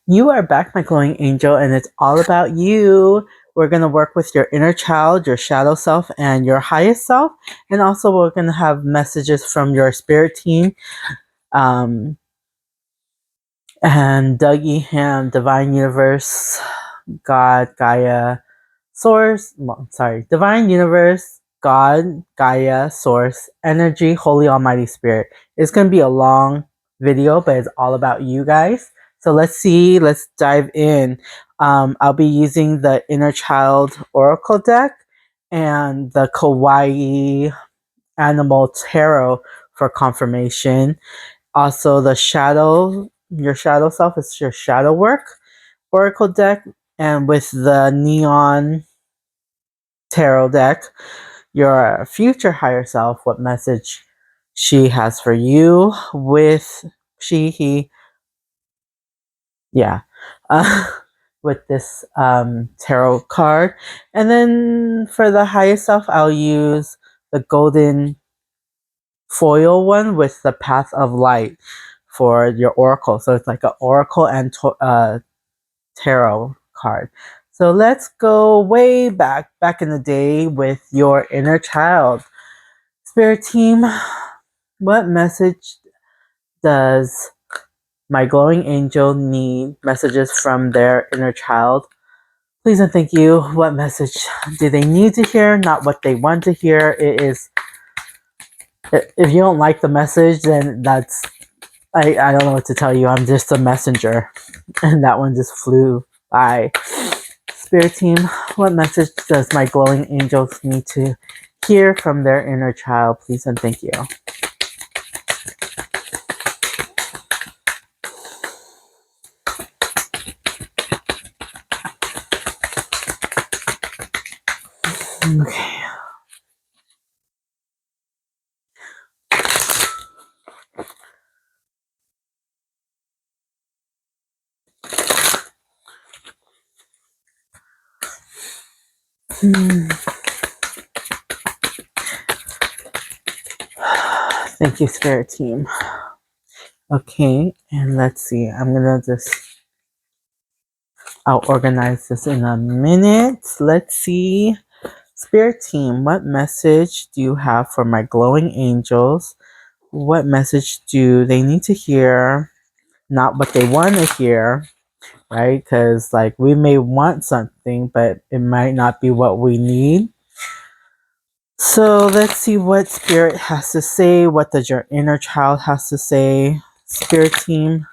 You are back, my glowing angel, and it's all about you. We're going to work with your inner child, your shadow self, and your highest self. And also, we're going to have messages from your spirit team, um, and Dougie Ham, Divine Universe, God, Gaia, Source. Well, sorry, Divine Universe, God, Gaia, Source, Energy, Holy Almighty Spirit. It's going to be a long video, but it's all about you guys. So let's dive in. I'll be using the Inner Child Oracle deck and the Kawaii Animal Tarot for confirmation. Also, your shadow self is your shadow work Oracle deck, and with the Neon Tarot deck, your future higher self, what message she has for you with he, yeah, uh, with this tarot card. And then for the highest self, I'll use the golden foil one with the path of light for your oracle. So it's like an oracle and tarot card. So let's go way back in the day with your inner child. Spirit team, what message does my glowing angel need messages from their inner child? Please and thank you. What message do they need to hear? Not what they want to hear. It is, if you don't like the message, then I don't know what to tell you. I'm just a messenger. And that one just flew by. Spirit team, what message does my glowing angels need to hear from their inner child? Please and thank you. Okay. Thank you, Spirit team. Okay, and let's see. I'll organize this in a minute. Let's see. Spirit team, what message do you have for my glowing angels? What message do they need to hear? Not what they want to hear, right? Because, like, we may want something, but it might not be what we need. So let's see what Spirit has to say. What does your inner child has to say? Spirit team,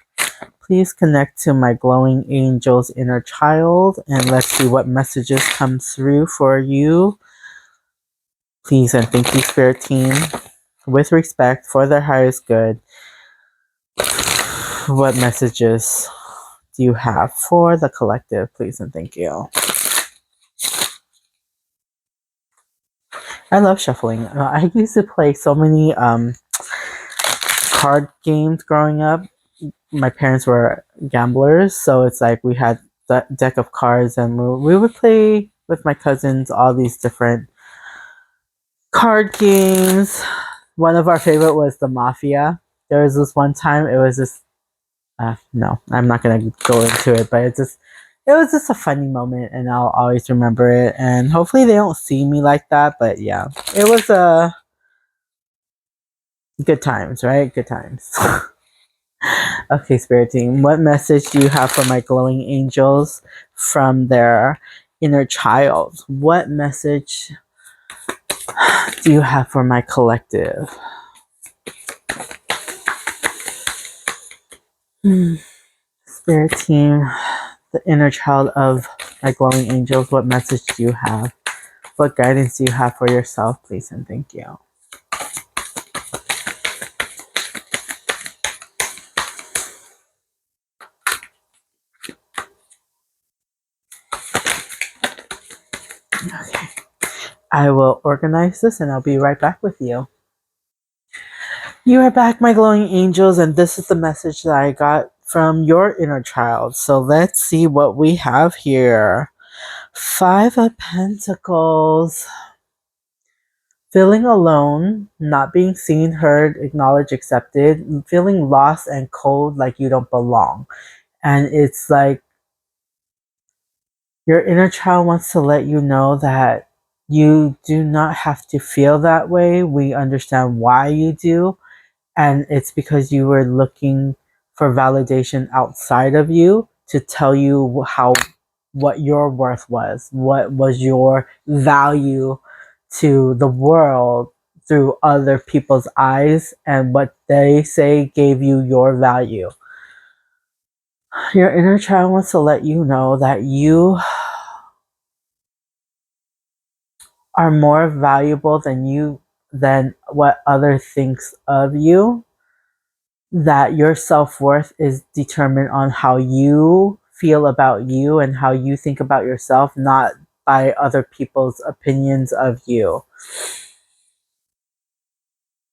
please connect to my glowing angel's inner child, and let's see what messages come through for you. Please and thank you, Spirit team. With respect for their highest good, what messages do you have for the collective? Please and thank you. I love shuffling. I used to play so many card games growing up. My parents were gamblers, so it's like we had that deck of cards, and we would play with my cousins all these different card games. One of our favorite was the Mafia. There was this one time, it was just no, I'm not gonna go into it, but it was just a funny moment, and I'll always remember it. And hopefully they don't see me like that, but yeah, it was good times, right? Good times. Okay, Spirit team, what message do you have for my glowing angels from their inner child? What message do you have for my collective? Spirit team, the inner child of my glowing angels, what message do you have? What guidance do you have for yourself, please and thank you? Okay. I will organize this and I'll be right back with you. You are back, my glowing angels, and this is the message that I got from your inner child. So let's see what we have here. 5 of Pentacles. Feeling alone, not being seen, heard, acknowledged, accepted, feeling lost and cold like you don't belong. And it's like your inner child wants to let you know that you do not have to feel that way. We understand why you do. And it's because you were looking for validation outside of you to tell you what your worth was, what was your value to the world through other people's eyes, and what they say gave you your value. Your inner child wants to let you know that you are more valuable than what other thinks of you, that your self-worth is determined on how you feel about you and how you think about yourself, not by other people's opinions of you.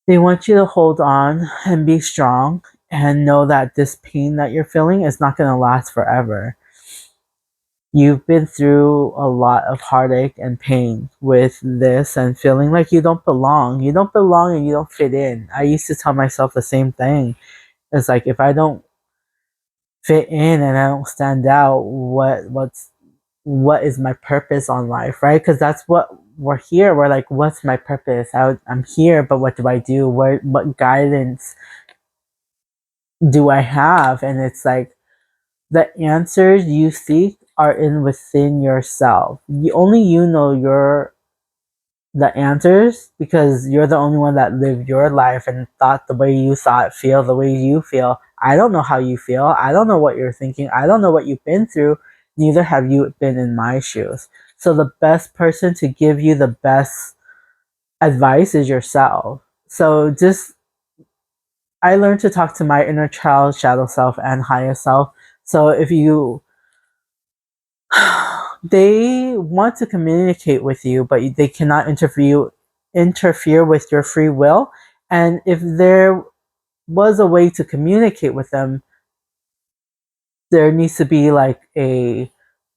They want you to hold on and be strong and know that this pain that you're feeling is not going to last forever. You've been through a lot of heartache and pain with this and feeling like you don't belong. You don't belong and you don't fit in. I used to tell myself the same thing. It's like, if I don't fit in and I don't stand out, what is my purpose on life, right? Because that's what we're here. We're like, what's my purpose? I'm here, but what do I do? What guidance do I have? And it's like, the answers you seek are in within yourself. Only you know the answers, because you're the only one that lived your life and thought the way you thought, feel the way you feel. I don't know how you feel. I don't know what you're thinking. I don't know what you've been through. Neither have you been in my shoes. So the best person to give you the best advice is yourself. So just, I learned to talk to my inner child, shadow self, and higher self. So if you they want to communicate with you, but they cannot interfere with your free will. And if there was a way to communicate with them, there needs to be like a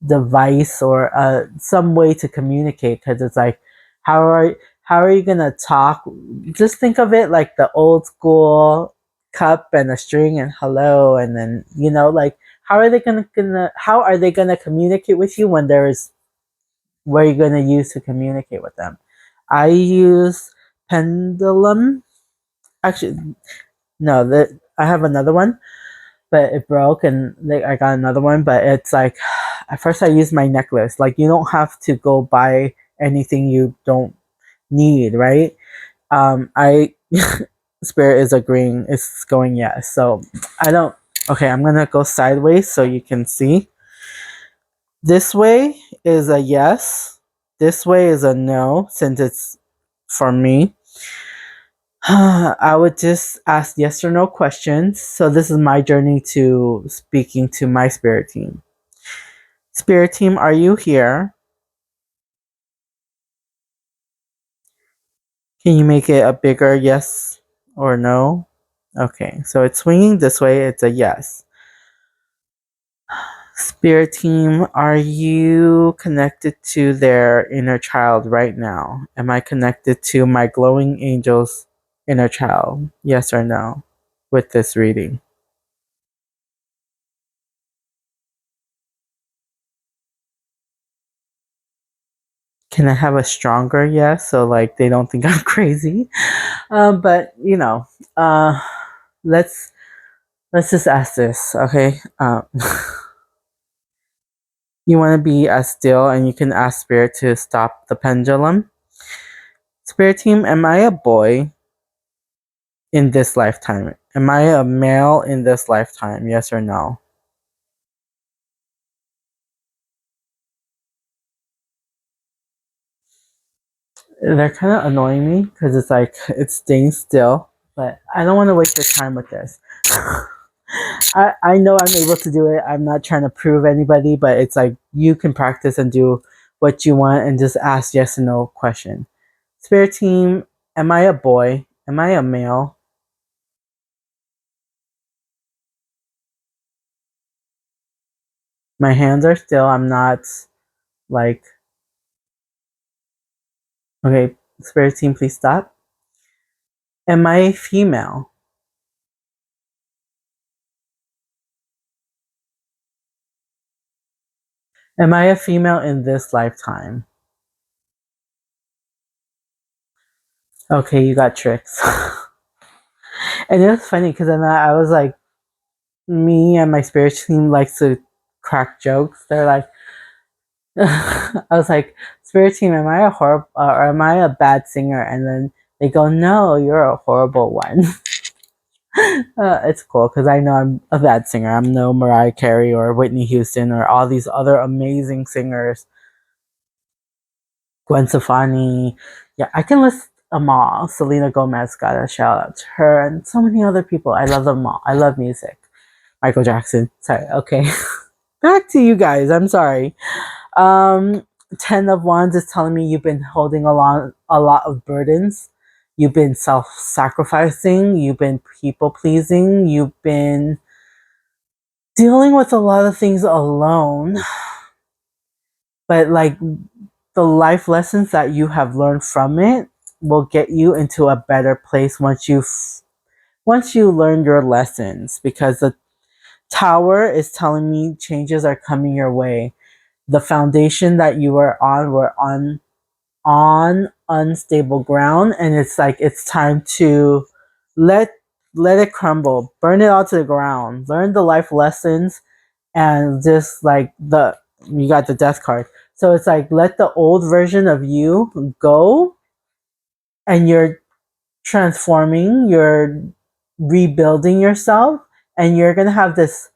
device or some way to communicate, because it's like, how are you gonna talk? Just think of it like the old school cup and a string and hello, and then like, how are they gonna communicate with you when there's what are you gonna use to communicate with them? I use pendulum. Actually, no, that I have another one, but it broke, and like I got another one. But it's like, at first I used my necklace. Like, you don't have to go buy anything you don't need, right? I Spirit is agreeing. It's going yes. So I don't. Okay, I'm gonna go sideways so you can see. This way is a yes. This way is a no, since it's for me. I would just ask yes or no questions. So this is my journey to speaking to my spirit team. Spirit team, are you here? Can you make it a bigger yes or no? Okay, so it's swinging this way. It's a yes. Spirit team, are you connected to their inner child right now? Am I connected to my glowing angel's inner child? Yes or no with this reading? Can I have a stronger yes so like they don't think I'm crazy? But uh, let's let's just ask this, okay? You want to be as still, and you can ask spirit to stop the pendulum. Spirit team, am I a boy in this lifetime? Am I a male in this lifetime? Yes or no? They're kind of annoying me because it's like it's staying still, but I don't want to waste your time with this. I know I'm able to do it. I'm not trying to prove anybody, but it's like you can practice and do what you want and just ask yes or no question. Spirit team, am I a boy? Am I a male? My hands are still. I'm not like, okay, spirit team, please stop. Am I female? Am I a female in this lifetime? Okay, you got tricks. And it was funny because then I was like, me and my spirit team likes to crack jokes. They're like, I was like, spirit team, am I a horrible or am I a bad singer? And then they go, no, you're a horrible one. It's cool because I know I'm a bad singer. I'm no Mariah Carey or Whitney Houston or all these other amazing singers. Gwen Stefani. Yeah, I can list them all. Selena Gomez, got a shout out to her, and so many other people. I love them all. I love music. Michael Jackson. Sorry. Okay. Back to you guys. I'm sorry. Um, 10 of Wands is telling me you've been holding a lot of burdens. You've been self-sacrificing. You've been people-pleasing. You've been dealing with a lot of things alone. But like the life lessons that you have learned from it will get you into a better place once you learn your lessons, because the Tower is telling me changes are coming your way. The foundation that you were on unstable ground, and it's like it's time to let let it crumble, burn it all to the ground, learn the life lessons, and just like the you got the death card. So it's like let the old version of you go, and you're transforming, you're rebuilding yourself, and you're gonna have this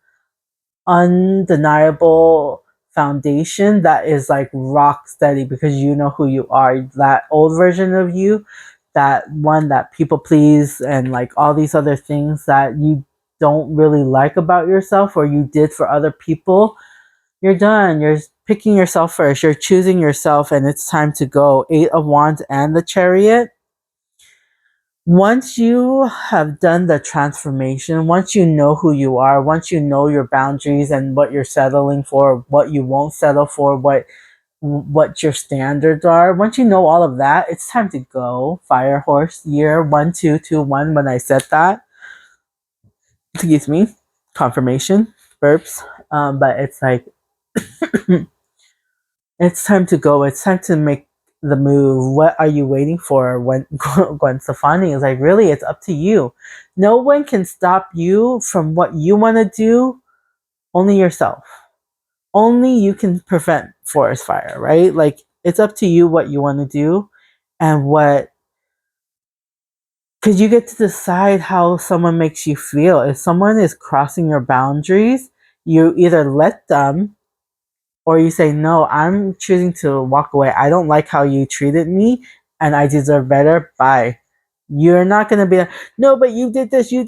undeniable foundation that is like rock steady because you know who you are. That old version of you, that one that people please and like all these other things that you don't really like about yourself or you did for other people, you're done. You're picking yourself first. You're choosing yourself, and it's time to go. 8 of Wands and the Chariot. Once you have done the transformation, once you know who you are, once you know your boundaries and what you're settling for, what you won't settle for, what your standards are, once you know all of that, it's time to go. Fire horse year 1221. When I said that, excuse me, confirmation burps. But it's like it's time to go. It's time to make the move. What are you waiting for? When Gwen Stefani is like, really, it's up to you. No one can stop you from what you want to do. Only yourself. Only you can prevent forest fire, right? Like it's up to you what you want to do, and what because you get to decide how someone makes you feel. If someone is crossing your boundaries, you either let them or you say, no, I'm choosing to walk away. I don't like how you treated me and I deserve better. Bye. You're not going to be like, no, but you did this, you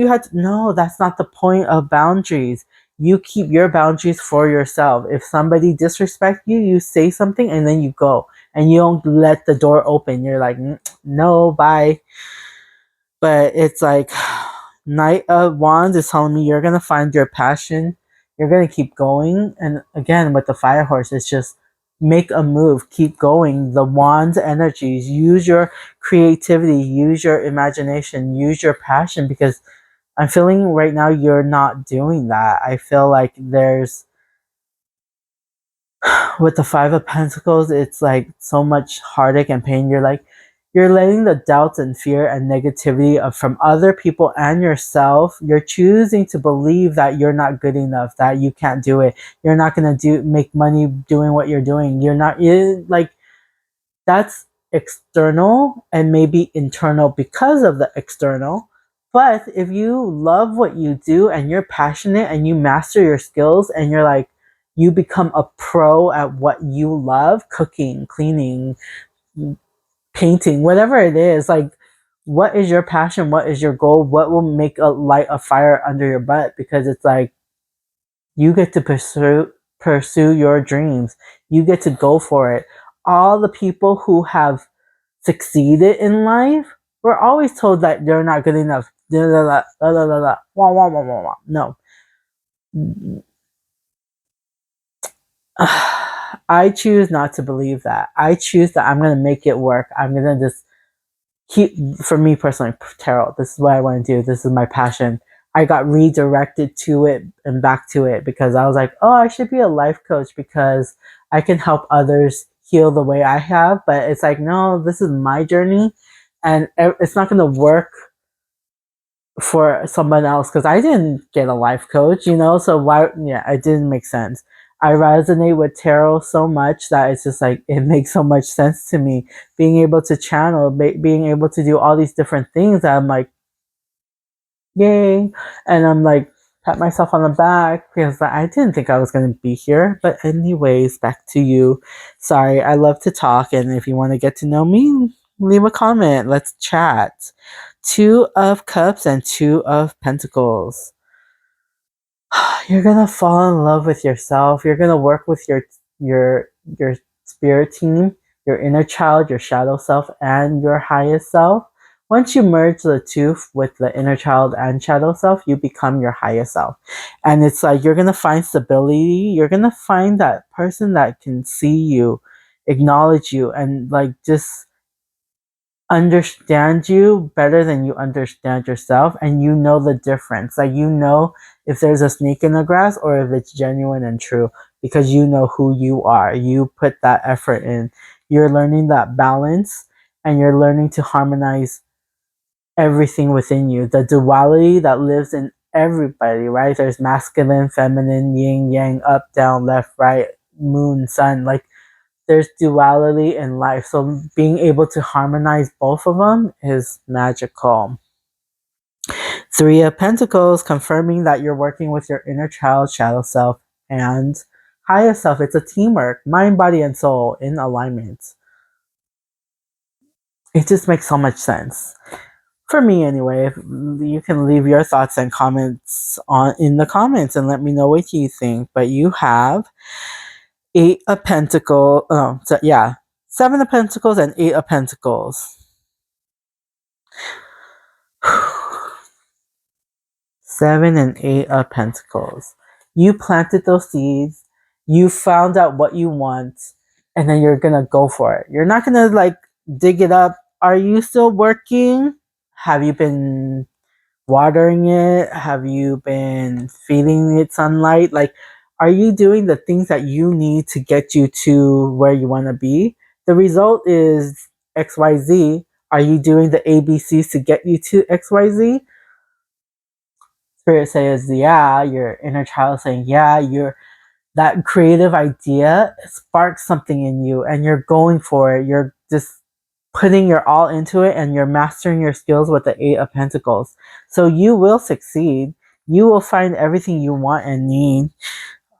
had to. No, that's not the point of boundaries. You keep your boundaries for yourself. If somebody disrespects you, you say something and then you go. And you don't let the door open. You're like, no, bye. But it's like Knight of Wands is telling me you're gonna find your passion. You're gonna keep going. And again, with the fire horse, it's just make a move, keep going. The Wands energies, use your creativity, use your imagination, use your passion, because I'm feeling right now you're not doing that. I feel like there's with the Five of Pentacles, it's like so much heartache and pain. You're letting the doubts and fear and negativity from other people and yourself. You're choosing to believe that you're not good enough, that you can't do it. You're not gonna make money doing what you're doing. Like that's external and maybe internal because of the external. But if you love what you do and you're passionate and you master your skills and you're like, you become a pro at what you love, cooking, cleaning, painting, whatever it is, like, what is your passion? What is your goal? What will make a light a fire under your butt? Because it's like, you get to pursue your dreams. You get to go for it. All the people who have succeeded in life were always told that they're not good enough. Da, da, da, da, da, da, da. Wah, wah, wah, wah, wah. No. I choose not to believe that. I choose that I'm going to make it work. I'm going to just keep, for me personally, tarot. This is what I want to do. This is my passion. I got redirected to it and back to it because I was like, oh, I should be a life coach because I can help others heal the way I have. But it's like, no, this is my journey and it's not going to work for someone else because I didn't get a life coach, you know? So why, yeah, it didn't make sense. I resonate with tarot so much that it's just like, it makes so much sense to me. Being able to channel, being able to do all these different things that I'm like, yay. And I'm like, pat myself on the back because I didn't think I was going to be here. But, anyways, back to you. Sorry, I love to talk. And if you want to get to know me, leave a comment. Let's chat. Two of Cups and Two of Pentacles. You're gonna fall in love with yourself. You're gonna work with your spirit team, your inner child, your shadow self, and your highest self. Once you merge the two with the inner child and shadow self, you become your highest self. And it's like you're gonna find stability. You're gonna find that person that can see you, acknowledge you, and like just understand you better than you understand yourself, and you know the difference. Like, you know if there's a snake in the grass or if it's genuine and true, because you know who you are. You put that effort in. You're learning that balance, and you're learning to harmonize everything within you, the duality that lives in everybody, right? There's masculine, feminine, yin, yang, up, down, left, right, moon, sun. Like, there's duality in life. So being able to harmonize both of them is magical. Three of Pentacles, confirming that you're working with your inner child, shadow self, and higher self. It's a teamwork, mind, body, and soul in alignment. It just makes so much sense. For me anyway. You can leave your thoughts and comments in the comments and let me know what you think. But you have Eight of Pentacles. Oh, so yeah, Seven of Pentacles and Eight of Pentacles. Seven and Eight of Pentacles. You planted those seeds. You found out what you want, and then you're gonna go for it. You're not gonna like dig it up. Are you still working? Have you been watering it? Have you been feeding it sunlight? Like, are you doing the things that you need to get you to where you want to be? The result is XYZ. Are you doing the ABCs to get you to XYZ? Spirit says, yeah. Your inner child saying, yeah. That creative idea sparks something in you and you're going for it. You're just putting your all into it and you're mastering your skills with the Eight of Pentacles. So you will succeed. You will find everything you want and need.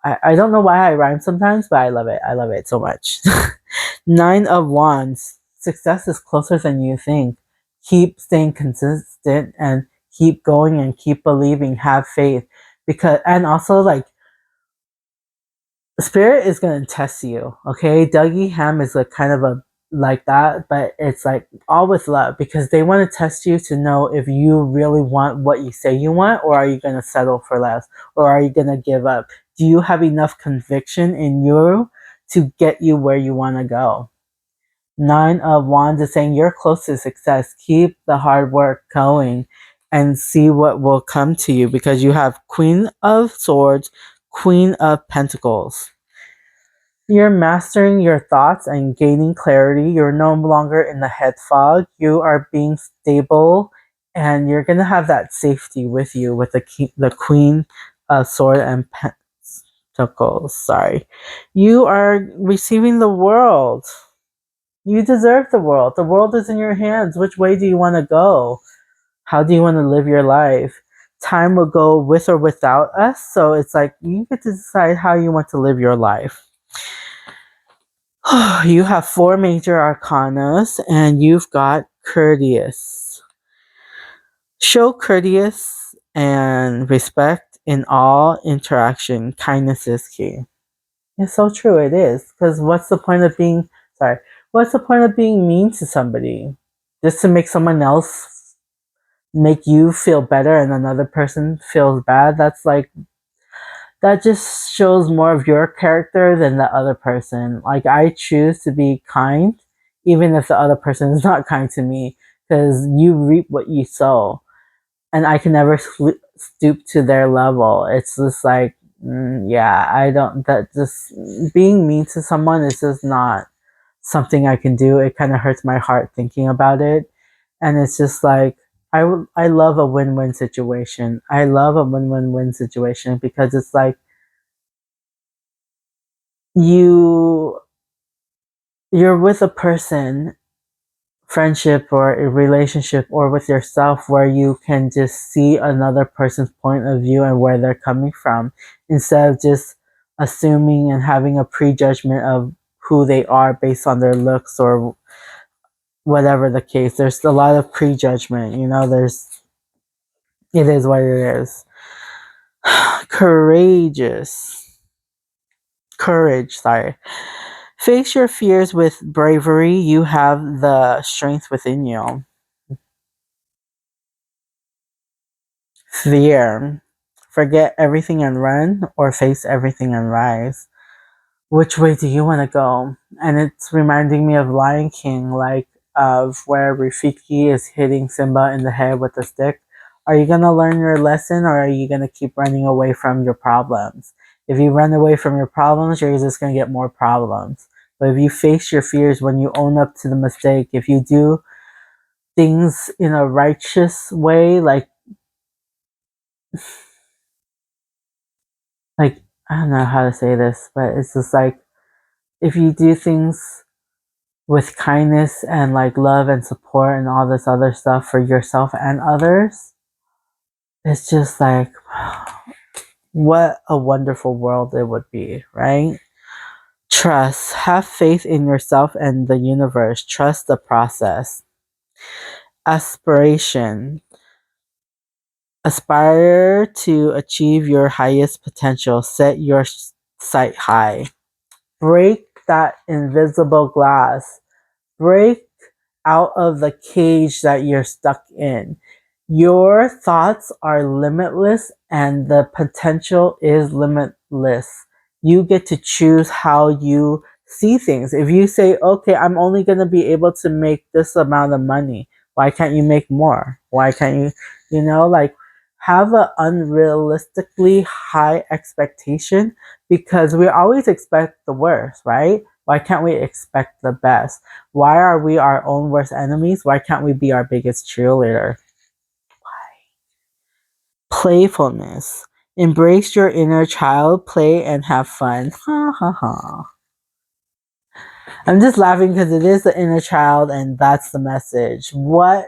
I don't know why I rhyme sometimes, but I love it. I love it so much. Nine of Wands. Success is closer than you think. Keep staying consistent and keep going and keep believing. Have faith. And also, like, Spirit is going to test you, okay? Dougie Ham is like kind of a like that, but it's like all with love because they want to test you to know if you really want what you say you want, or are you going to settle for less, or are you going to give up? Do you have enough conviction in you to get you where you want to go? Nine of Wands is saying you're close to success. Keep the hard work going and see what will come to you because you have Queen of Swords, Queen of Pentacles. You're mastering your thoughts and gaining clarity. You're no longer in the head fog. You are being stable and you're going to have that safety with you with the Queen of Sword and Pentacles. Sorry. You are receiving the world. You deserve the world. The world is in your hands. Which way do you want to go? How do you want to live your life? Time will go with or without us. So it's like you get to decide how you want to live your life. You have four major arcanas and you've got courteous. Show courteous and respect in all interaction. Kindness is key. It's so true, it is. Because what's the point of being mean to somebody? Just to make someone else make you feel better and another person feels bad? That just shows more of your character than the other person. Like, I choose to be kind, even if the other person is not kind to me, because you reap what you sow. And I can never stoop to their level. It's just like, yeah, I don't, that just being mean to someone is just not something I can do. It kind of hurts my heart thinking about it. And it's just like, I love a win-win situation. I love a win-win-win situation because it's like you you're with a person, friendship or a relationship or with yourself, where you can just see another person's point of view and where they're coming from, instead of just assuming and having a prejudgment of who they are based on their looks or whatever the case. There's a lot of prejudgment, it is what it is. Courageous. Courage, sorry. Face your fears with bravery. You have the strength within you. Fear. Forget everything and run, or face everything and rise. Which way do you want to go? And it's reminding me of Lion King, like of where Rafiki is hitting Simba in the head with a stick. Are you gonna learn your lesson, or are you gonna keep running away from your problems? If you run away from your problems, you're just gonna get more problems. But if you face your fears, when you own up to the mistake, if you do things in a righteous way, like I don't know how to say this, but it's just like if you do things with kindness and like love and support and all this other stuff for yourself and others, it's just like what a wonderful world it would be, right? Trust. Have faith in yourself and the universe. Trust the process. Aspiration. Aspire to achieve your highest potential. Set your sight high. Break that invisible glass. Break out of the cage that you're stuck in. Your thoughts are limitless and the potential is limitless. You get to choose how you see things. If you say, okay, I'm only going to be able to make this amount of money, why can't you make more? Why can't you, like have an unrealistically high expectation, because we always expect the worst, right? Why can't we expect the best? Why are we our own worst enemies? Why can't we be our biggest cheerleader? Playfulness. Embrace your inner child, play and have fun. Ha ha ha. I'm just laughing because it is the inner child and that's the message. What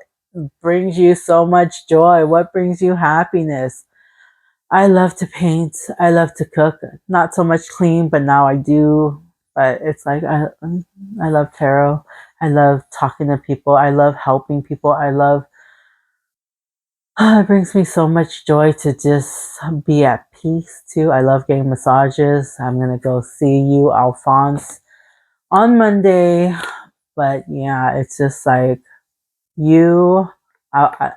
brings you so much joy? What brings you happiness? I love to paint. I love to cook. Not so much clean, but now I do. But it's like I love tarot. I love talking to people. I love helping people. I love it brings me so much joy to just be at peace too. I love getting massages. I'm gonna go see you, Alphonse, on Monday. But yeah, it's just like you. I'm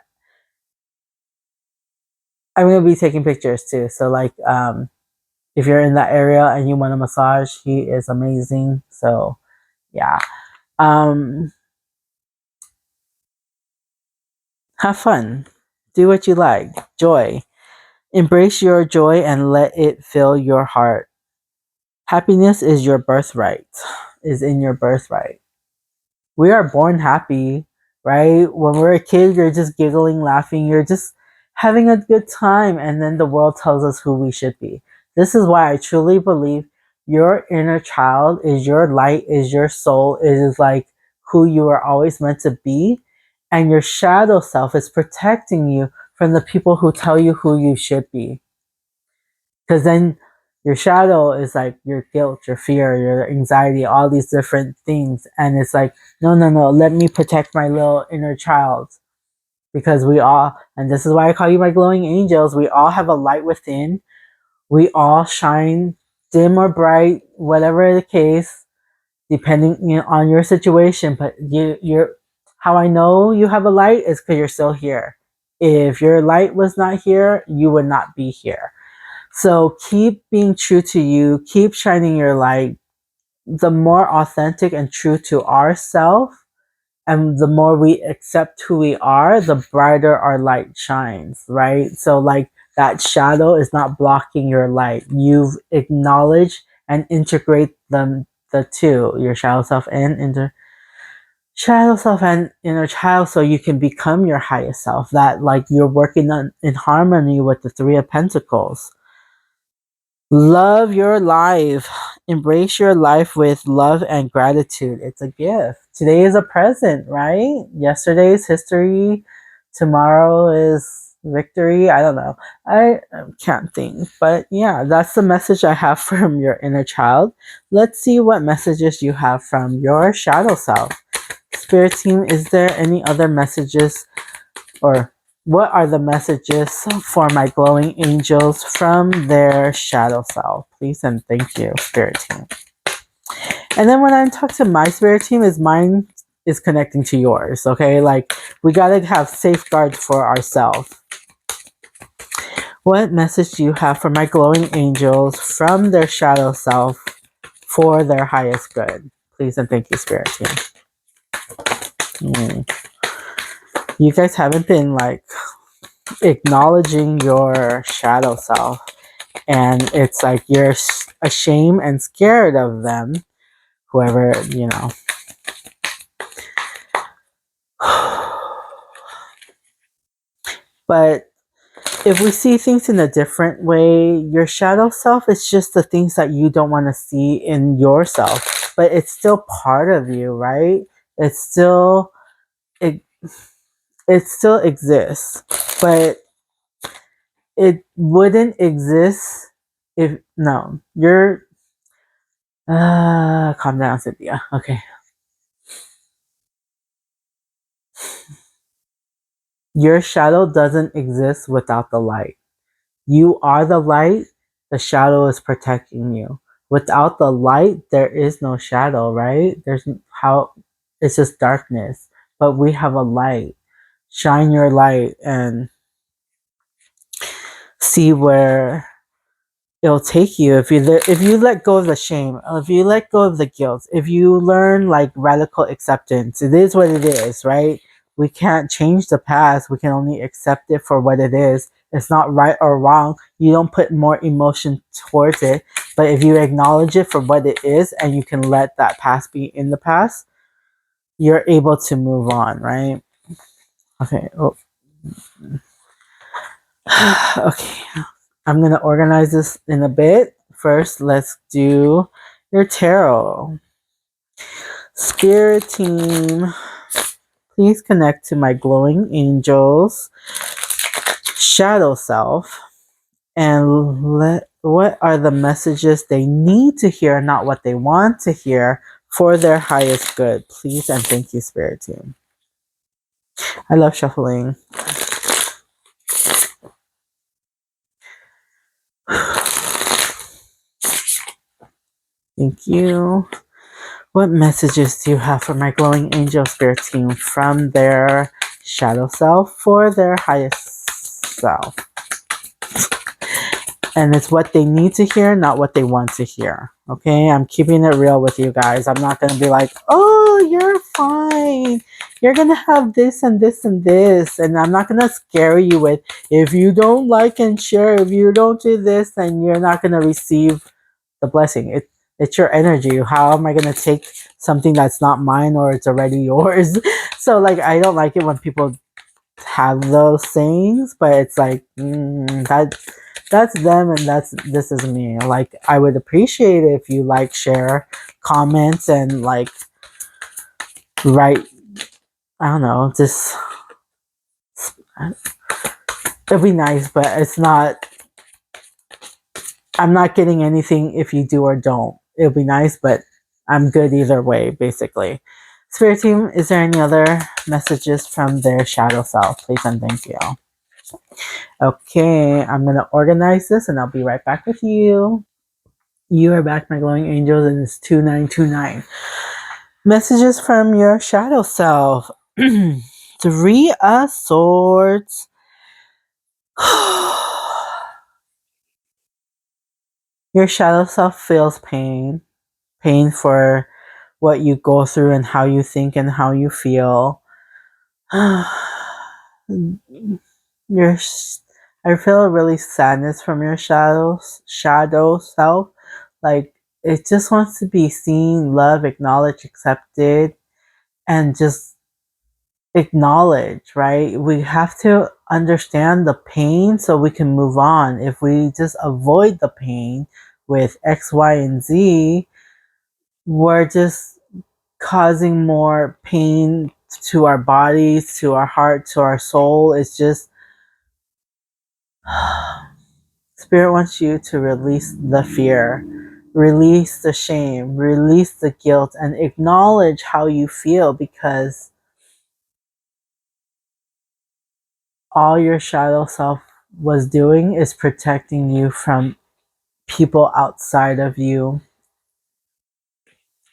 gonna be taking pictures too. So like, if you're in that area and you want a massage, he is amazing. So yeah, um, have fun, do what you like, joy. Embrace your joy and let it fill your heart. Happiness is your birthright, is in your birthright. We are born happy, right? When we're a kid, you're just giggling, laughing, you're just having a good time, and then the world tells us who we should be. This is why I truly believe your inner child is your light, is your soul, it is like who you are always meant to be, and your shadow self is protecting you from the people who tell you who you should be. Because then your shadow is like your guilt, your fear, your anxiety, all these different things. And it's like, no, no, no, let me protect my little inner child. Because we all, and this is why I call you my glowing angels, we all have a light within. We all shine, dim or bright, whatever the case, depending on your situation. But you're, how I know you have a light is because you're still here. If your light was not here, you would not be here. So keep being true to you, keep shining your light. The more authentic and true to ourselves, and the more we accept who we are, the brighter our light shines, right? So like that shadow is not blocking your light. You've acknowledged and integrate the two, your shadow self and inner child, so you can become your highest self. That like you're working on in harmony with the Three of Pentacles. Love your life. Embrace your life with love and gratitude. It's a gift. Today is a present, right? Yesterday is history. Tomorrow is victory. I don't know. I can't think. But yeah, that's the message I have from your inner child. Let's see what messages you have from your shadow self. Spirit team, is there any other messages, or what are the messages for my glowing angels from their shadow self? Please and thank you, Spirit team. And then when I talk to my Spirit team, is mine is connecting to yours, okay? Like, we gotta have safeguards for ourselves. What message do you have for my glowing angels from their shadow self for their highest good? Please and thank you, Spirit team. You guys haven't been like acknowledging your shadow self, and it's like you're ashamed and scared of them, whoever, you know. But if we see things in a different way, your shadow self is just the things that you don't want to see in yourself, but it's still part of you, right? It's still it still exists, but it wouldn't exist if no, you're calm down, Cynthia. Okay. Your shadow doesn't exist without the light. You are the light, the shadow is protecting you. Without the light, there is no shadow, right? There's how it's just darkness. But we have a light. Shine your light and see where it'll take you. If you let go of the shame, if you let go of the guilt, if you learn like radical acceptance, it is what it is, right? We can't change the past. We can only accept it for what it is. It's not right or wrong. You don't put more emotion towards it. But if you acknowledge it for what it is and you can let that past be in the past, you're able to move on, right? Okay. Oh. Okay. I'm going to organize this in a bit. First, let's do your tarot. Spirit team, please connect to my glowing angels, shadow self, and what are the messages they need to hear, not what they want to hear, for their highest good. Please and thank you, Spirit team. I love shuffling. Thank you. What messages do you have for my glowing angel spirit team from their shadow self for their highest self? And it's what they need to hear, not what they want to hear. Okay, I'm keeping it real with you guys. I'm not going to be like, oh, you're fine. You're going to have this and this and this. And I'm not going to scare you with, if you don't like and share, if you don't do this, then you're not going to receive the blessing. It's your energy. How am I going to take something that's not mine or it's already yours? So, like, I don't like it when people have those sayings, but it's like, that's them and this is me. Like, I would appreciate it if you like, share, comments, and like write, I don't know, just it'd be nice, but it's not, I'm not getting anything if you do or don't. It'll be nice, but I'm good either way, basically. Spirit team, is there any other messages from their shadow self? Please and thank you. Okay, I'm going to organize this and I'll be right back with you. You are back, my glowing angels, and it's 2929. Messages from your shadow self. 3 of Swords. Your shadow self feels pain. Pain for what you go through and how you think and how you feel. You're I feel a really sadness from your shadow self. Like it just wants to be seen, loved, acknowledged, accepted, and just acknowledged, right? We have to understand the pain so we can move on. If we just avoid the pain with X, Y, and Z, we're just causing more pain to our bodies, to our heart, to our soul. It's just Spirit wants you to release the fear, release the shame, release the guilt, and acknowledge how you feel, because all your shadow self was doing is protecting you from people outside of you.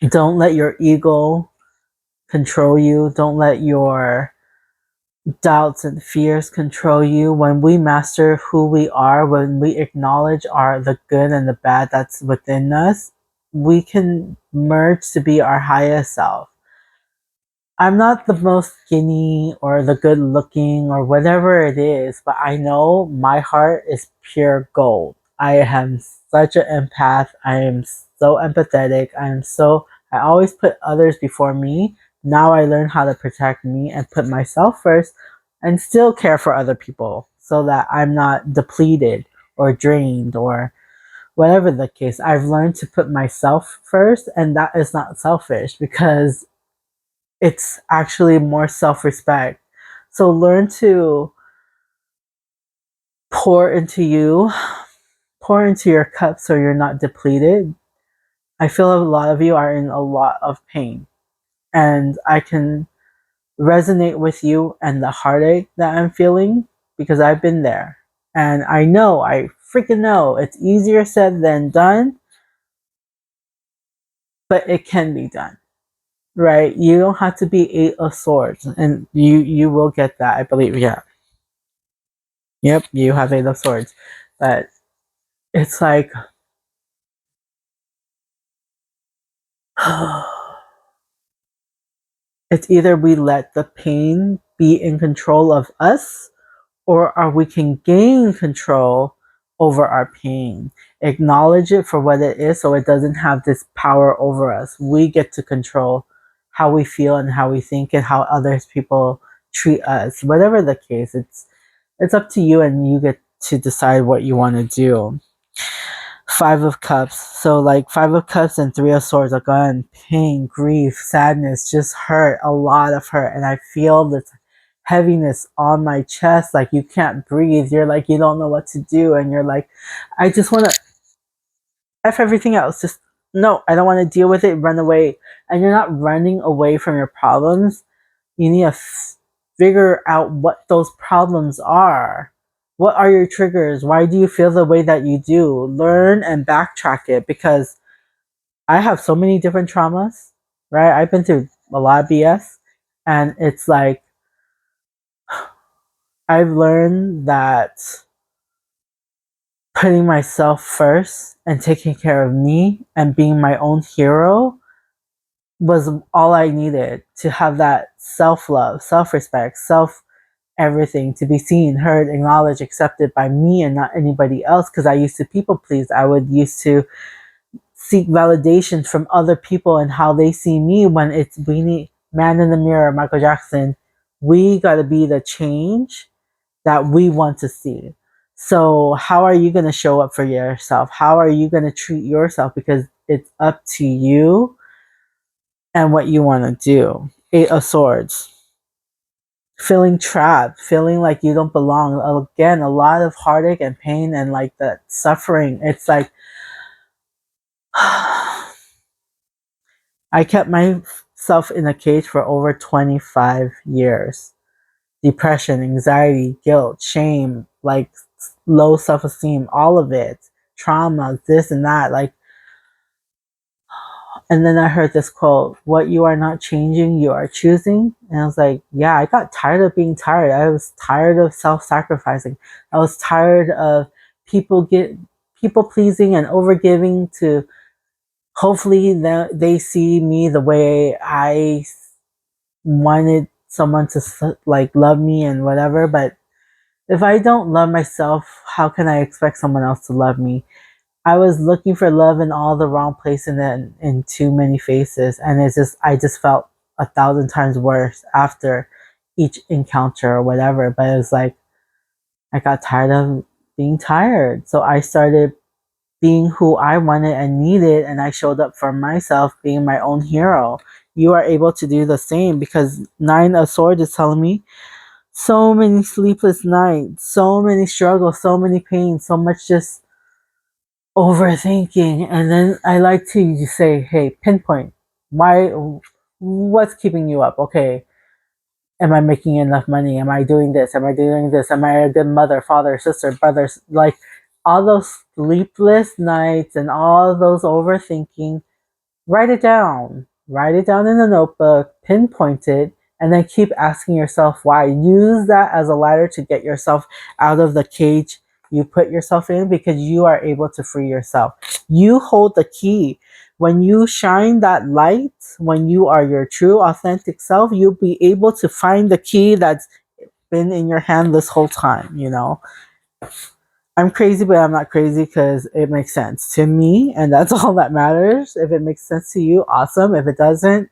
Don't let your ego control you. Don't let your doubts and fears control you. When we master who we are, when we acknowledge the good and the bad that's within us, we can merge to be our highest self. I'm not the most skinny or the good looking or whatever it is, but I know my heart is pure gold. I am such an empath. I am so empathetic. I always put others before me. Now I learn how to protect me and put myself first and still care for other people so that I'm not depleted or drained or whatever the case. I've learned to put myself first, and that is not selfish because it's actually more self-respect. So learn to pour into you, pour into your cup so you're not depleted. I feel a lot of you are in a lot of pain, and I can resonate with you and the heartache that I'm feeling because I've been there. And I freaking know it's easier said than done, but it can be done. Right? You don't have to be 8 of Swords, and you will get that, I believe. Yeah. Yep, you have 8 of Swords. But it's like it's either we let the pain be in control of us, or we can gain control over our pain. Acknowledge it for what it is so it doesn't have this power over us. We get to control how we feel and how we think and how others people treat us. Whatever the case, it's up to you, and you get to decide what you want to do. 5 of Cups. So like 5 of Cups and 3 of Swords, again, pain, grief, sadness, just hurt, a lot of hurt. And I feel this heaviness on my chest, like you can't breathe. You're like, you don't know what to do. And you're like, I just want to F everything else. Just, no, I don't want to deal with it, run away. And you're not running away from your problems. You need to figure out what those problems are. What are your triggers? Why do you feel the way that you do? Learn and backtrack it, because I have so many different traumas, right? I've been through a lot of BS, and it's like I've learned that putting myself first and taking care of me and being my own hero was all I needed to have that self love, self respect, self everything, to be seen, heard, acknowledged, accepted by me and not anybody else. Because I used to people please. I would used to seek validation from other people and how they see me, when it's we need man in the mirror, Michael Jackson. We got to be the change that we want to see. So how are you going to show up for yourself? How are you going to treat yourself? Because it's up to you and what you want to do. 8 of Swords. Feeling trapped, feeling like you don't belong. Again, a lot of heartache and pain and like that suffering. It's like I kept myself in a cage for over 25 years. Depression, anxiety, guilt, shame, like low self-esteem, all of it. Trauma, this and that. Like, and then I heard this quote, what you are not changing, you are choosing. And I was like, yeah, I got tired of being tired. I was tired of self-sacrificing. I was tired of people pleasing and overgiving to hopefully they see me the way I wanted someone to like love me and whatever. But If I don't love myself, how can I expect someone else to love me? I was looking for love in all the wrong places and in too many faces, and I just felt 1,000 times worse after each encounter or whatever. But it was like I got tired of being tired, so I started being who I wanted and needed, and I showed up for myself, being my own hero. You are able to do the same because Nine of Swords is telling me so many sleepless nights, so many struggles, so many pains, so much just overthinking. And then I like to say, hey, pinpoint why, what's keeping you up? Okay, am I making enough money? Am I doing this? Am I doing this? Am I a good mother, father, sister, brothers? Like all those sleepless nights and all those overthinking, write it down. Write it down in a notebook, pinpoint it, and then keep asking yourself why. Use that as a ladder to get yourself out of the cage you put yourself in, because you are able to free yourself. You hold the key. When you shine that light, when you are your true, authentic self, you'll be able to find the key that's been in your hand this whole time, you know? I'm crazy, but I'm not crazy because it makes sense to me, and that's all that matters. If it makes sense to you, awesome. If it doesn't,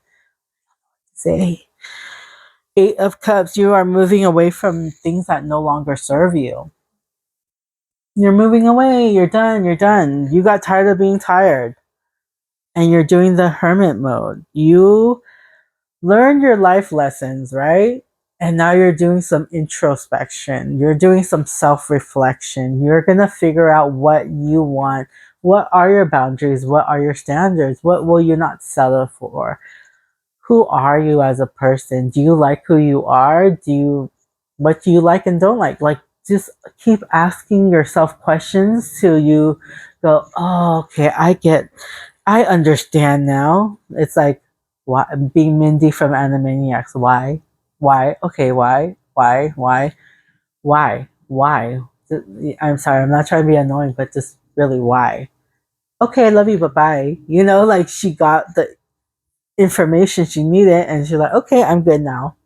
say. Eight of Cups, you are moving away from things that no longer serve you. You're moving away, you're done, you're done. You got tired of being tired, and you're doing the hermit mode. You learned your life lessons, right? And now you're doing some introspection. You're doing some self reflection. You're going to figure out what you want. What are your boundaries? What are your standards? What will you not settle for? Who are you as a person? Do you like who you are? What do you like and don't like? Like, just keep asking yourself questions till you go, oh, okay, I understand now. It's like, why being Mindy from Animaniacs? Why? Why? Okay, why? Why? Why? Why? Why? I'm sorry, I'm not trying to be annoying, but just really why? Okay, I love you, bye bye. You know, like she got the information she needed and she's like, okay, I'm good now.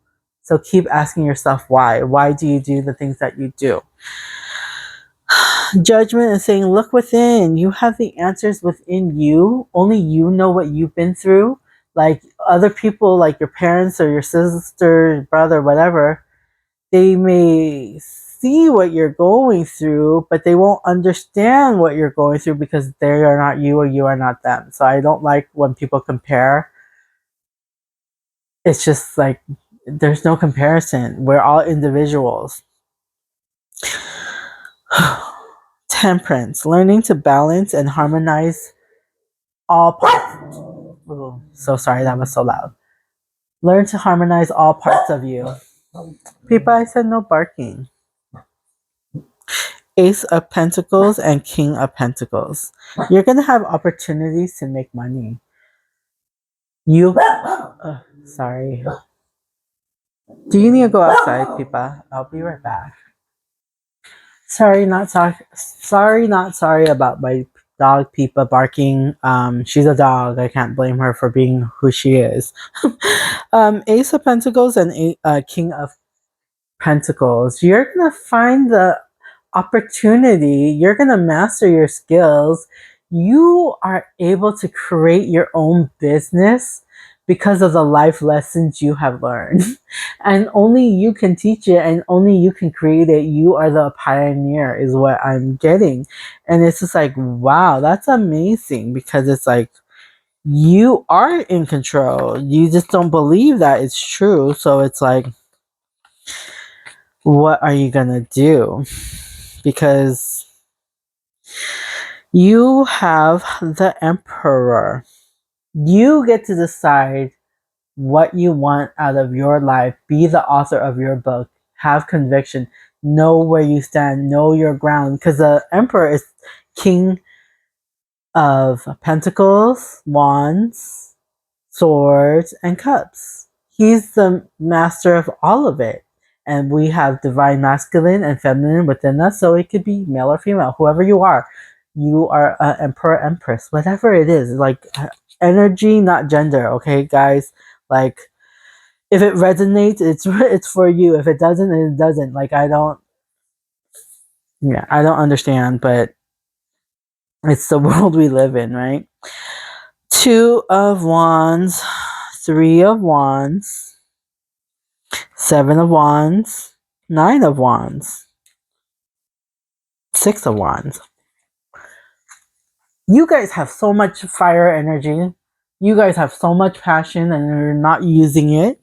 So keep asking yourself why. Why do you do the things that you do? Judgment and saying, look within. You have the answers within you. Only you know what you've been through. Like other people, like your parents or your sister, brother, whatever, they may see what you're going through, but they won't understand what you're going through because they are not you or you are not them. So I don't like when people compare. It's just like there's no comparison. We're all individuals. Temperance, learning to balance and harmonize all parts. Ooh, so sorry, that was so loud. Learn to harmonize all parts of you. People, I said no barking. Ace of Pentacles and King of Pentacles. You're gonna have opportunities to make money. You, sorry. Do you need to go outside, Pipa? I'll be right back. Sorry, not sorry. Sorry, not sorry about my dog Pipa barking. She's a dog. I can't blame her for being who she is. Ace of Pentacles and King of Pentacles. You're gonna find the opportunity. You're gonna master your skills. You are able to create your own business because of the life lessons you have learned. And only you can teach it and only you can create it. You are the pioneer, is what I'm getting. And it's just like, wow, that's amazing because it's like you are in control. You just don't believe that it's true. So it's like, what are you gonna do? Because you have the Emperor. You get to decide what you want out of your life. Be the author of your book. Have conviction. Know where you stand. Know your ground. Because the Emperor is King of Pentacles, Wands, Swords, and Cups. He's the master of all of it. And we have divine masculine and feminine within us. So it could be male or female, whoever you are. You are an emperor, empress, whatever it is. Like energy, not gender. Okay, guys. Like if it resonates, it's for you. If it doesn't, it doesn't. Like I don't. Yeah, I don't understand, but it's the world we live in, right? Two of Wands, Three of Wands, Seven of Wands, Nine of Wands, Six of Wands. You guys have so much fire energy. You guys have so much passion and you're not using it.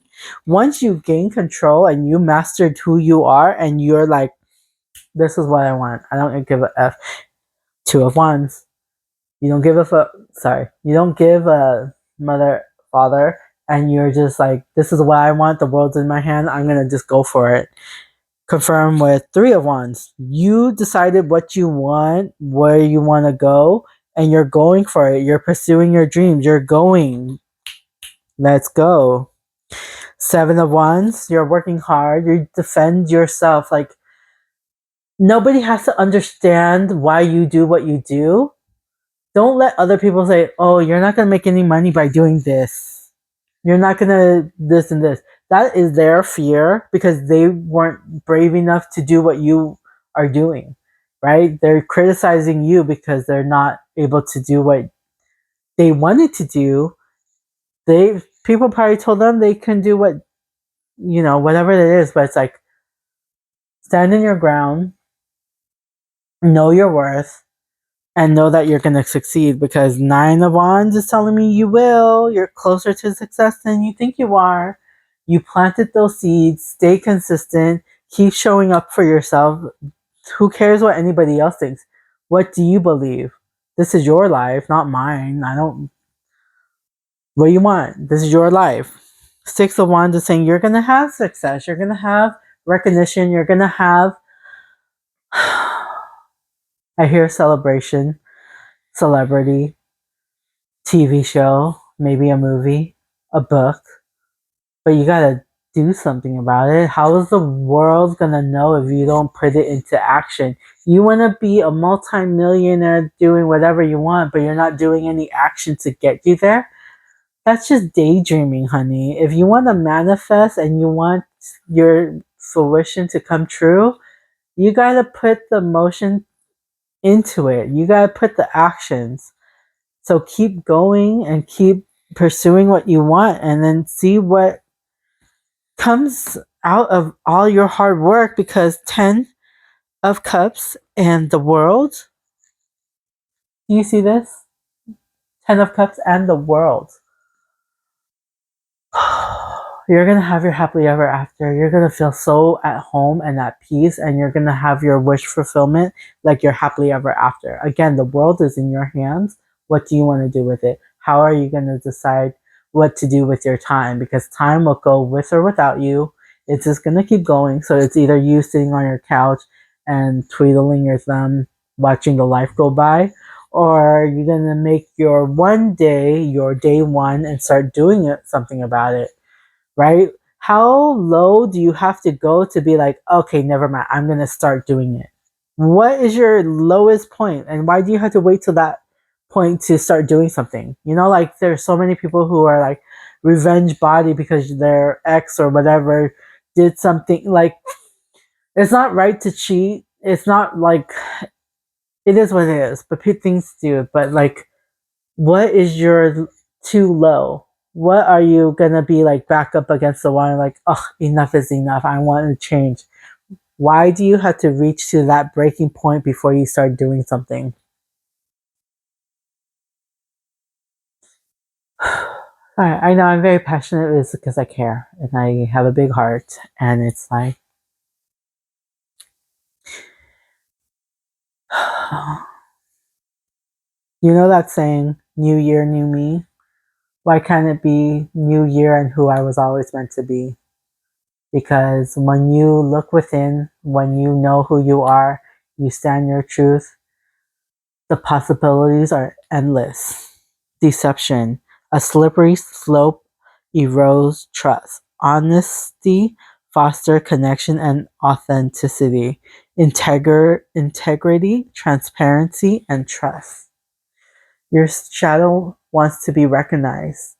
Once you gain control and you mastered who you are and you're like, this is what I want. I don't give a F. Two of Wands. You don't give a fuck. Sorry. You don't give a mother, father, and you're just like, this is what I want. The world's in my hand. I'm going to just go for it. Confirm with Three of Wands. You decided what you want, where you want to go, and you're going for it. You're pursuing your dreams. You're going. Let's go. Seven of Wands. You're working hard. You defend yourself. Like, nobody has to understand why you do what you do. Don't let other people say, oh, you're not going to make any money by doing this. You're not going to this and this. That is their fear because they weren't brave enough to do what you are doing, right? They're criticizing you because they're not able to do what they wanted to do. People probably told them they can do what, whatever it is, but it's like, stand in your ground, know your worth, and know that you're going to succeed because Nine of Wands is telling me you will. You're closer to success than you think you are. You planted those seeds. Stay consistent. Keep showing up for yourself. Who cares what anybody else thinks? What do you believe? This is your life, not mine. I don't. What do you want? This is your life. Six of Wands is saying you're going to have success. You're going to have recognition. You're going to have. I hear celebration, celebrity, TV show, maybe a movie, a book, but you gotta do something about it. How is the world gonna know if you don't put it into action? You wanna be a multi-millionaire doing whatever you want, but you're not doing any action to get you there? That's just daydreaming, honey. If you wanna manifest and you want your fruition to come true, you gotta put the motion into it. You gotta put the actions. So keep going and keep pursuing what you want and then see what comes out of all your hard work because 10 of Cups and the world. Do you see this? 10 of Cups and the world. You're going to have your happily ever after. You're going to feel so at home and at peace, and you're going to have your wish fulfillment like you're happily ever after. Again, the world is in your hands. What do you want to do with it? How are you going to decide what to do with your time? Because time will go with or without you. It's just going to keep going. So it's either you sitting on your couch and twiddling your thumb, watching the life go by, or you're going to make your one day your day one and start doing something about it, right? How low do you have to go to be like, okay, never mind, I'm going to start doing it? What is your lowest point? And why do you have to wait till that point to start doing something? Like there's so many people who are like revenge body because their ex or whatever did something. Like, it's not right to cheat. It's not like, it is what it is, but things do. But like, what is your too low? What are you gonna be like back up against the wall and like, oh, enough is enough. I want to change. Why do you have to reach to that breaking point before you start doing something? I know I'm very passionate. It's because I care and I have a big heart, and it's like, that saying, "New year, new me." Why can't it be new year and who I was always meant to be? Because when you look within, when you know who you are, you stand your truth, the possibilities are endless. Deception. A slippery slope erodes trust. Honesty foster connection and authenticity. Integrity, transparency, and trust. Your shadow wants to be recognized.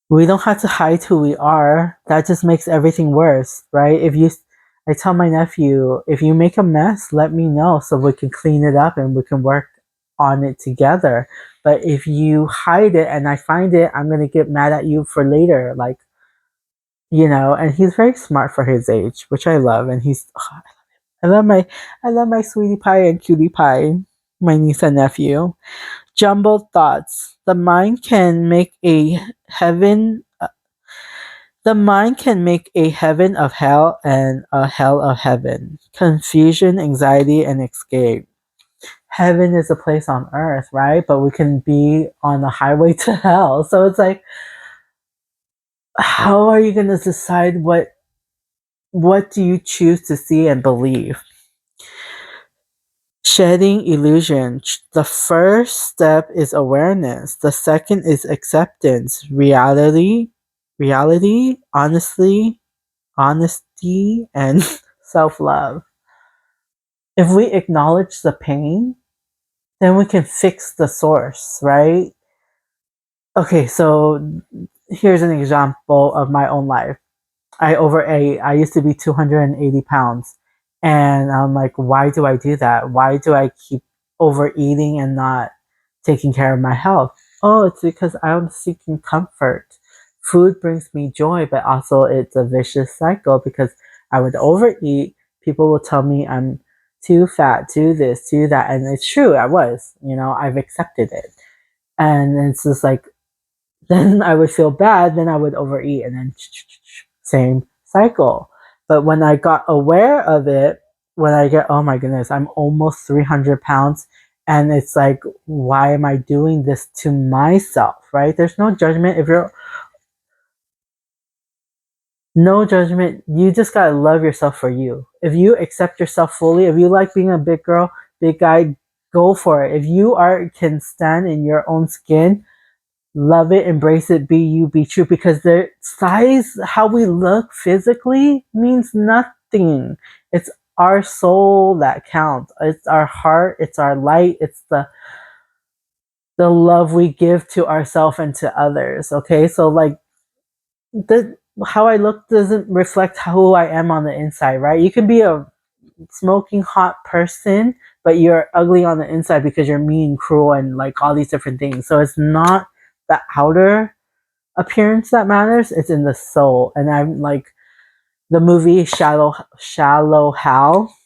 We don't have to hide who we are. That just makes everything worse, right? I tell my nephew, if you make a mess, let me know so we can clean it up and we can work on it together. But if you hide it and I find it, I'm going to get mad at you for later. Like, and he's very smart for his age, which I love. And I love my sweetie pie and cutie pie, my niece and nephew. Jumbled thoughts. Heaven the mind can make a heaven of hell and a hell of heaven. Confusion, anxiety, and escape. Heaven is a place on earth, right? But we can be on the highway to hell. So it's like, how are you going to decide what do you choose to see and believe? Shedding illusion. The first step is awareness. The second is acceptance. Reality, honesty, and self-love. If we acknowledge the pain, then we can fix the source, right? Okay, so here's an example of my own life. I overate. I used to be 280 pounds. And I'm like, why do I do that? Why do I keep overeating and not taking care of my health? Oh, it's because I'm seeking comfort. Food brings me joy, but also it's a vicious cycle because I would overeat. People will tell me I'm too fat, too this, too that. And it's true, I was. I've accepted it. And it's just like, then I would feel bad, then I would overeat, and then same cycle. But when I got aware of it, when I get, oh my goodness, I'm almost 300 pounds, and it's like, why am I doing this to myself, right? There's no judgment. No judgment. You just gotta love yourself for you. If you accept yourself fully, if you like being a big girl, big guy, go for it. If you can stand in your own skin, love it, embrace it, be you, be true, because the size, how we look physically means nothing. It's our soul that counts. It's our heart, it's our light, it's the love we give to ourselves and to others. Okay, so like the how I look doesn't reflect who I am on the inside, right? You can be a smoking hot person, but you're ugly on the inside because you're mean, cruel, and like all these different things. So it's not the outer appearance that matters, it's in the soul. And I'm like, the movie Shallow Hal,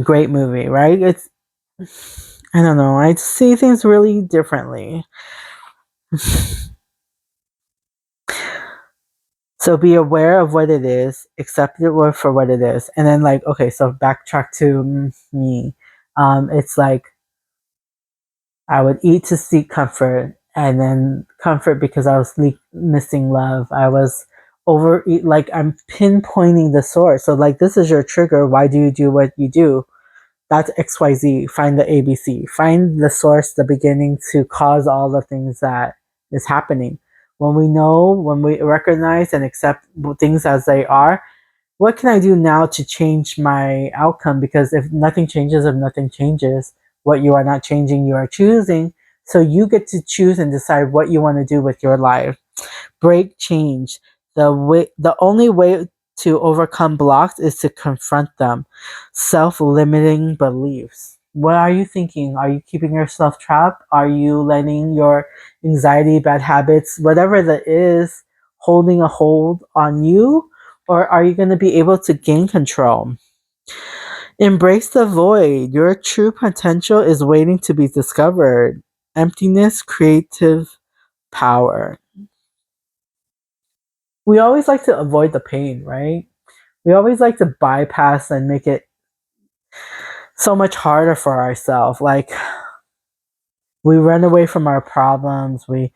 great movie, right? I don't know, I see things really differently. So be aware of what it is, accept it for what it is, and then like, okay, so backtrack to me. It's like I would eat to seek comfort, and then comfort because I was missing love. I was overeat. Like I'm pinpointing the source. So like, this is your trigger. Why do you do what you do? That's XYZ. Find the ABC. Find the source, the beginning to cause all the things that is happening. When we recognize and accept things as they are, what can I do now to change my outcome? Because if nothing changes, what you are not changing, you are choosing. So you get to choose and decide what you want to do with your life. Break change. The only way to overcome blocks is to confront them. Self-limiting beliefs. What are you thinking? Are you keeping yourself trapped? Are you letting your anxiety, bad habits, whatever that is, holding a hold on you? Or are you going to be able to gain control? Embrace the void. Your true potential is waiting to be discovered. Emptiness, creative power. We always like to avoid the pain, right? We always like to bypass and make it so much harder for ourselves. Like, we run away from our problems. We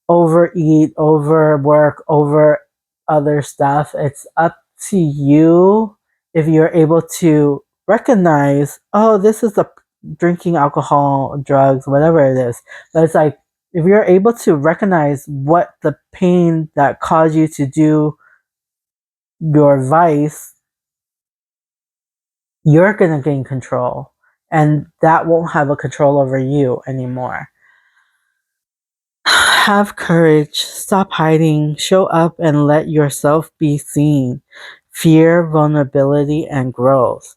overeat, overwork, over other stuff. It's up to you if you're able to recognize, oh, this is the drinking alcohol, drugs, whatever it is. But it's like, if you're able to recognize what the pain that caused you to do your vice, you're going to gain control. And that won't have a control over you anymore. Have courage, stop hiding, show up and let yourself be seen. fear, vulnerability, and growth.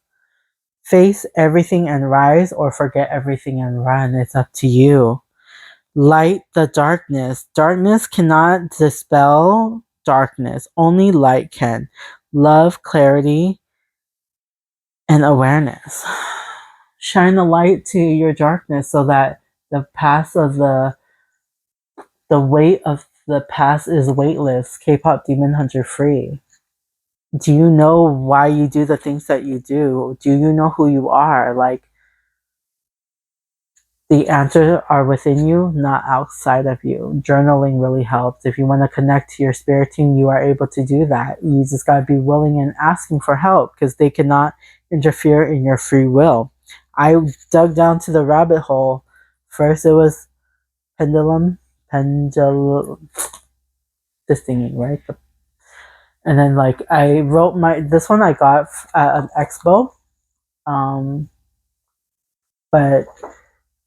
Face everything and rise, or forget everything and run. It's up to you. Light the darkness. Darkness cannot dispel darkness. Only light can. Love, clarity, and awareness. Shine a light to your darkness so that the weight of the past is weightless. K-pop Demon Hunter free. Do you know why you do the things that you do? Do you know who you are? Like, the answers are within you, not outside of you. Journaling really helps. If you want to connect to your spirit team, you are able to do that. You just got to be willing and asking for help because they cannot interfere in your free will. I dug down to the rabbit hole. First, it was pendulum, this thingy, right? And then, like, I wrote this one I got at an expo. But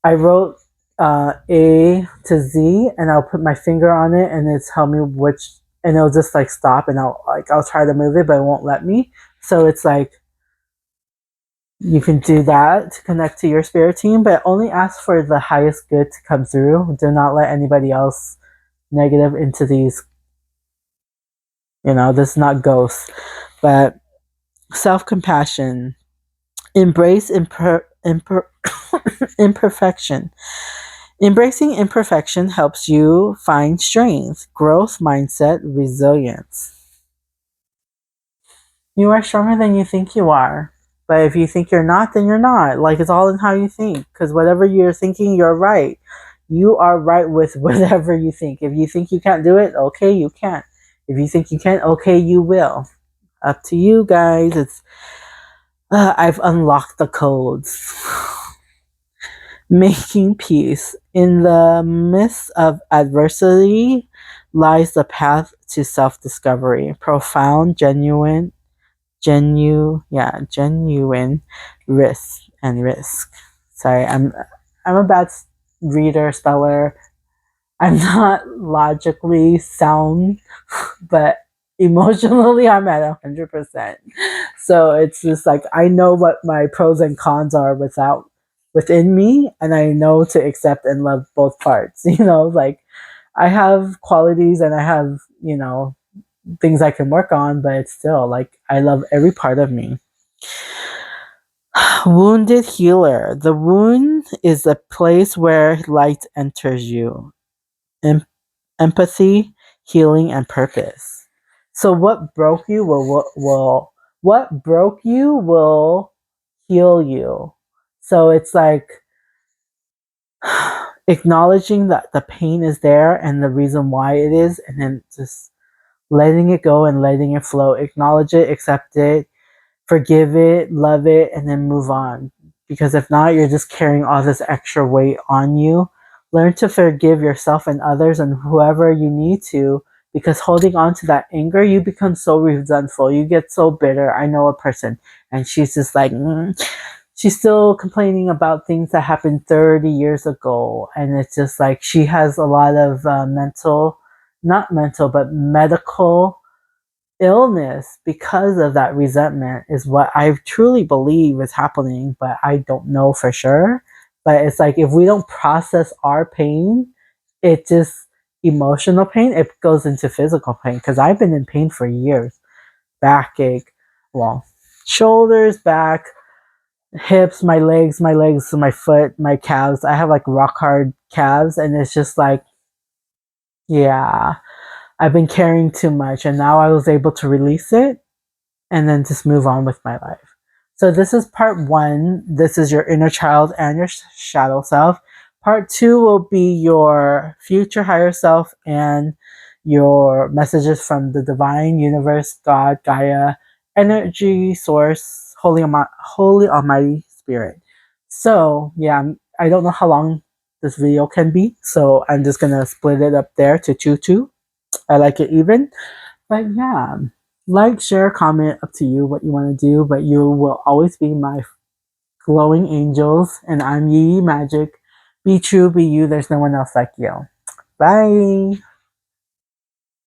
I wrote A to Z, and I'll put my finger on it, and it's tell me which, and it'll just like stop, and I'll try to move it, but it won't let me. So it's like you can do that to connect to your spirit team, but only ask for the highest good to come through. Do not let anybody else negative into these. This is not ghosts, but self-compassion. Embrace imperfection. Embracing imperfection helps you find strength, growth mindset, resilience. You are stronger than you think you are. But if you think you're not, then you're not. Like, it's all in how you think. Because whatever you're thinking, you're right. You are right with whatever you think. If you think you can't do it, okay, you can't. If you think you can, okay, you will. Up to you guys. I've unlocked the codes. Making peace. In the midst of adversity lies the path to self-discovery. Profound, genuine risk. Sorry, I'm a bad reader, speller. I'm not logically sound, but emotionally I'm at 100%. So it's just like I know what my pros and cons are within me, and I know to accept and love both parts. Like I have qualities and I have, things I can work on, but it's still like I love every part of me. Wounded healer. The wound is a place where light enters you. Empathy, healing, and purpose. So what broke you what broke you will heal you. So it's like acknowledging that the pain is there and the reason why it is, and then just letting it go and letting it flow. Acknowledge it, accept it, forgive it, love it, and then move on. Because if not, you're just carrying all this extra weight on you. Learn to forgive yourself and others and whoever you need to, because holding on to that anger, you become so resentful. You get so bitter. I know a person, and she's just like, she's still complaining about things that happened 30 years ago. And it's just like she has a lot of but medical illness because of that resentment is what I truly believe is happening, but I don't know for sure. But it's like if we don't process our pain, it just emotional pain, it goes into physical pain. Because I've been in pain for years. Backache, shoulders, back, hips, my legs, my foot, my calves. I have like rock hard calves, and it's just like, yeah, I've been carrying too much, and now I was able to release it and then just move on with my life. So this is part 1. This is your inner child and your shadow self. Part 2 will be your future higher self and your messages from the divine universe, God, Gaia, energy source, holy almighty spirit. So yeah, I don't know how long this video can be, so I'm just gonna split it up there to 2. I like it even. But yeah, like, share, comment, up to you what you want to do. But you will always be my glowing angels, and I'm Yi Magic. Be true, be you. There's no one else like you. Bye.